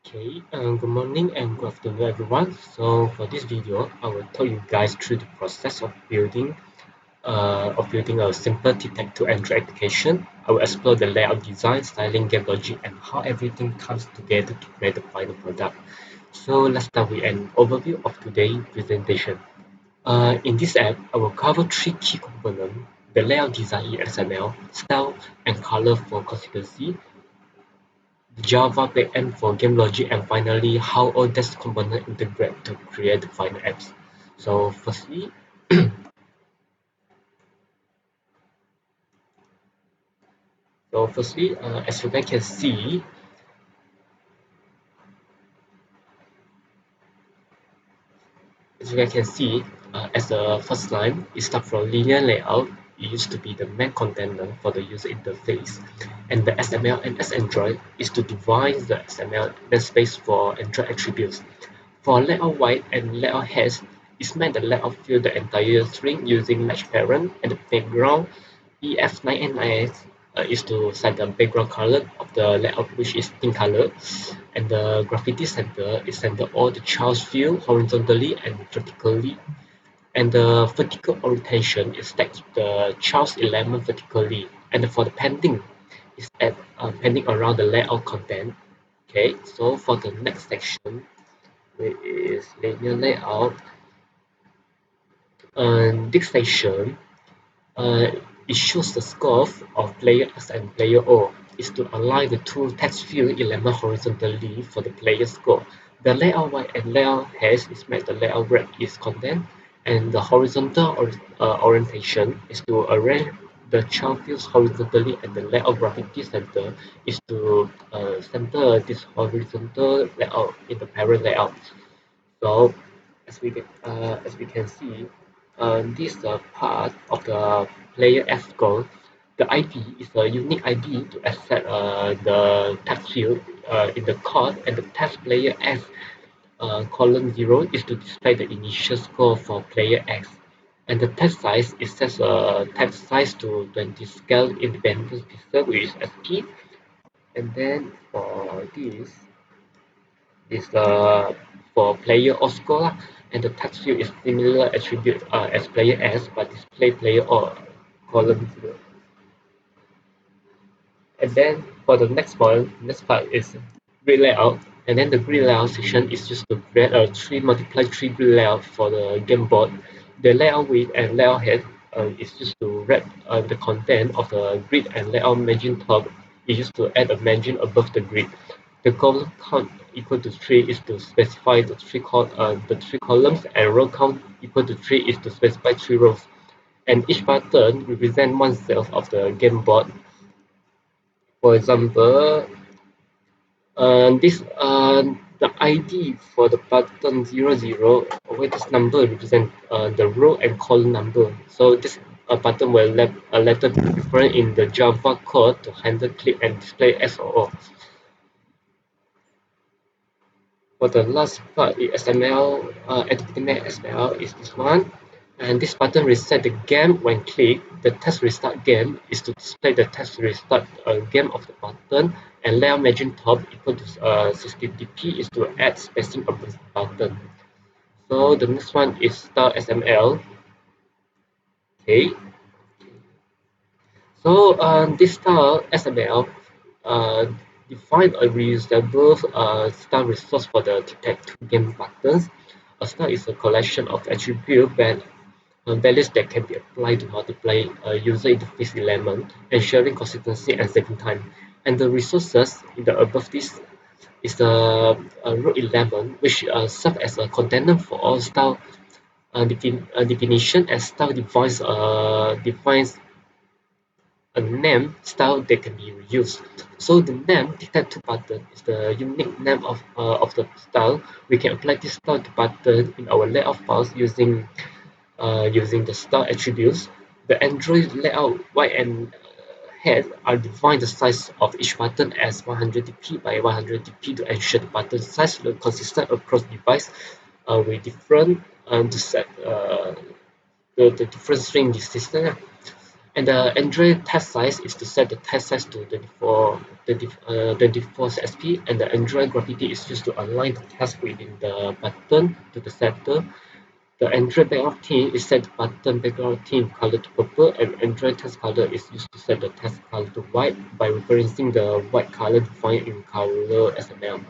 Good morning and good afternoon, everyone. So for this video, I will talk you guys through the process of building a simple tic tac toe Android application. I will explore the layout, design, styling, game logic, and how everything comes together to create the final product. So let's start with an overview of today's presentation. In this app, I will cover three key components: the layout design in XML, style and color for consistency, Java backend for game logic, and finally how all these components integrate to create the final apps. So firstly, as you guys can see, as the first line, it starts from linear layout. It used to be the main container for the user interface, and the XML and Android is to define the XML namespace for Android attributes. For layout white and layout heads, it's meant the layout fill the entire string using match parent, and the background EF9N9S is to set the background color of the layout, which is pink color, and the graffiti center is center all the child's fill horizontally and vertically, and the vertical orientation is stacked the child's element vertically, and for the pending is at pending around the layout content. Okay, so for the next section, which is linear layout, this section uh, it shows the scope of player S and player O is to align the two text field element horizontally for the player score. The layout Y and layout H is make the layout red is content, and the horizontal orientation is to arrange the child fields horizontally, and the layout graffiti center is to center this horizontal layout in the parent layout. So as we can see, this part of the player S goal. The ID is a unique ID to access the text field in the code, and the text player S column 0 is to display the initial score for player X. And the text size is set text size to 20 scale independent pixel, which is SP. And then for this is for player or score, and the text field is similar attribute as player S, but display player or column 0. And then for the next part is grid layout. And then the grid layout section is just to create a 3 multiply 3 grid layout for the game board. The layout width and layout height is just to wrap the content of the grid, and layout margin top is just to add a margin above the grid. The column count equal to 3 is to specify the three columns, and row count equal to 3 is to specify 3 rows. And each button represents one cell of the game board. For example, this the ID for the button 00, where this number represent the row and column number. So this button will later be different in the Java code to handle click and display as or O. For the last part, the XML, editing XML is this one. And this button reset the game when clicked. The test restart game is to display the test restart game of the button, and layout margin top equal to 60 dp is to add spacing above the button. So the next one is style XML. Okay. So this style XML uh, define a reusable style resource for the tic-tac-toe game buttons. A style is a collection of attribute values that can be applied to multiply user interface element, ensuring consistency and saving time. And the resources in the above this is the row 11, which serve as a container for all style definition, and style defines a name style that can be reused. So the name tic-tac-toe button is the unique name of the style. We can apply this style to button in our layout files using the style attributes. The Android layout white and head are defined the size of each button as 100 dp by 100 dp to ensure the button size look consistent across device with different to set the different string distance. And the Android test size is to set the test size to 24 SP, and the Android graffiti is used to align the test within the button to the center. The Android background theme is set the button background theme color to purple, and Android test color is used to set the test color to white by referencing the white color defined in color XML.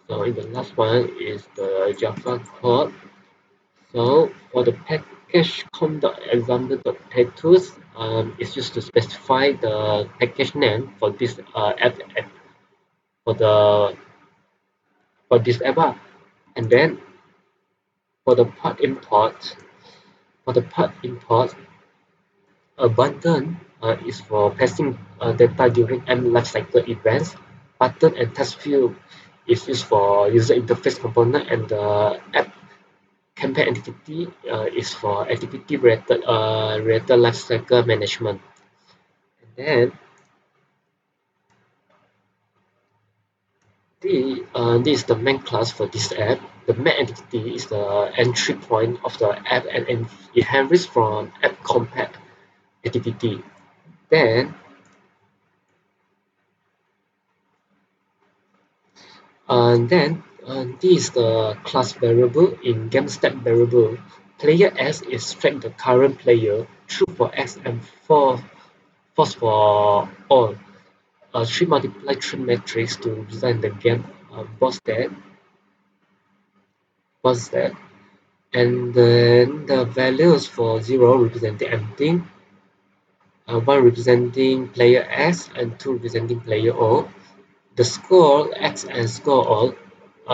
So in the last one is the Java code. So for the package com.example.tattoos, it's used to specify the package name for this app for the for this app, and then for the part import, a button is for passing data during M lifecycle events. Button and text field is used for user interface component, and the app campaign activity is for activity related lifecycle management. And then this is the main class for this app. The main entity is the entry point of the app, and it inherits from app compact activity. This is the class variable in GameStack variable. Player X extract the current player, true for X and false for all. 3 multiply 3 matrix to represent the game boss stat, and then the values for 0 representing empty, 1 representing player X, and 2 representing player O. The score X and score O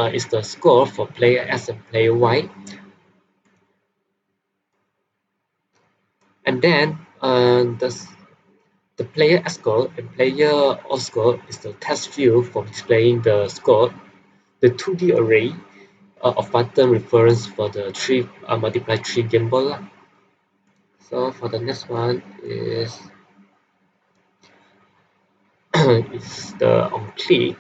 is the score for player X and player Y. And then the player X score and player O score is the test field for displaying the score. The 2D array of button reference for the 3 multiply 3 game ball. So for the next one is is the on click.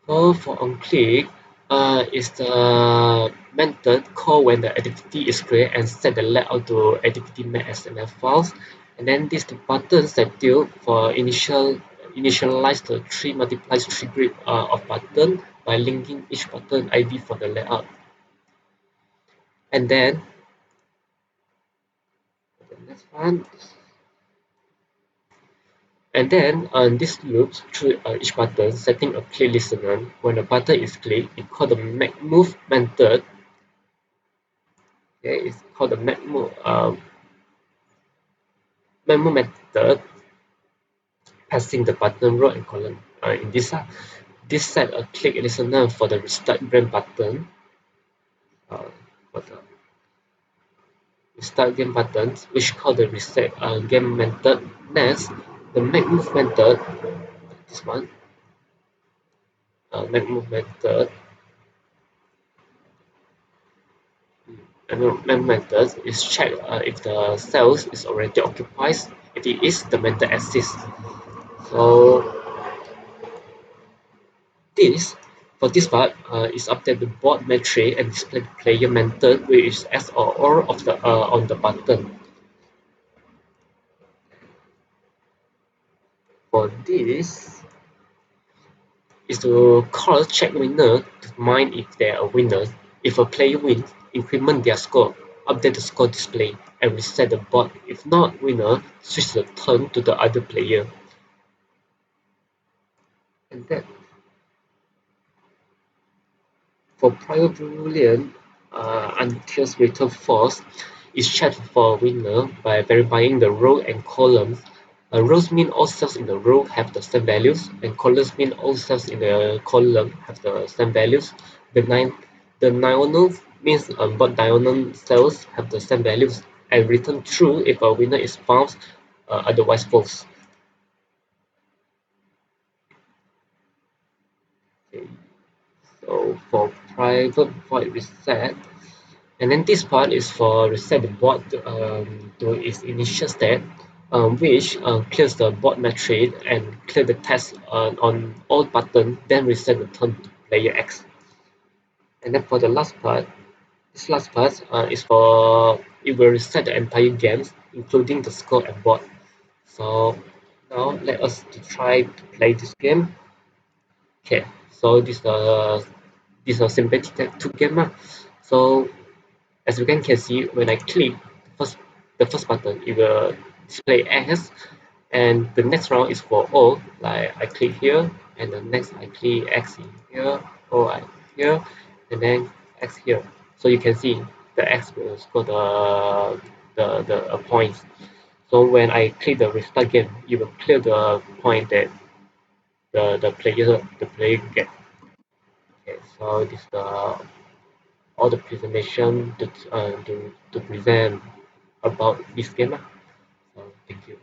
So for on click is the method called when the activity is created and set the layout to activity map XML files. And then this the button schedule for initialize the 3 multiplies 3 grid of button by linking each button ID for the layout. And then the next one. And then this loops through each button, setting a click listener. When a button is clicked, it's called the make move method. Okay, it's called the make move method, passing the button row and column. In this set a click listener for the restart game button. For the restart game button, which called the reset game method. Next, the make move method. This one, make move method. And method is check if the cells is already occupied. If it is, the method exists. So this for this part is update the board metric and display the player method, which is S or R of the on the button. For this is to call check winner to mind if they are winners. If a player wins, increment their score, update the score display, and reset the board. If not winner, switch the turn to the other player. And that for private boolean until return false is checked for winner by verifying the row and columns. Rows mean all cells in the row have the same values, and columns mean all cells in the column have the same values. The diagonal means both diagonal cells have the same values, and return true if a winner is found, otherwise false. Okay. So for private void reset, and then this part is for reset the board to its initial state, which clears the board matrix and clear the text on all buttons, then reset the turn to player X. And then for the last part, This last part is for it will reset the entire games, including the score and board. So now let us to try to play this game. Okay, so this a Simple Tic Tac Toe game. So as you can see, when I click first the first button, it will display X, and the next round is for O. Like I click here, and the next I click X in here, O I here, and then X here. So you can see the X will score the points. So when I click the restart game, it will clear the point that the player get. Okay, so this all the presentation to present about this game. So thank you.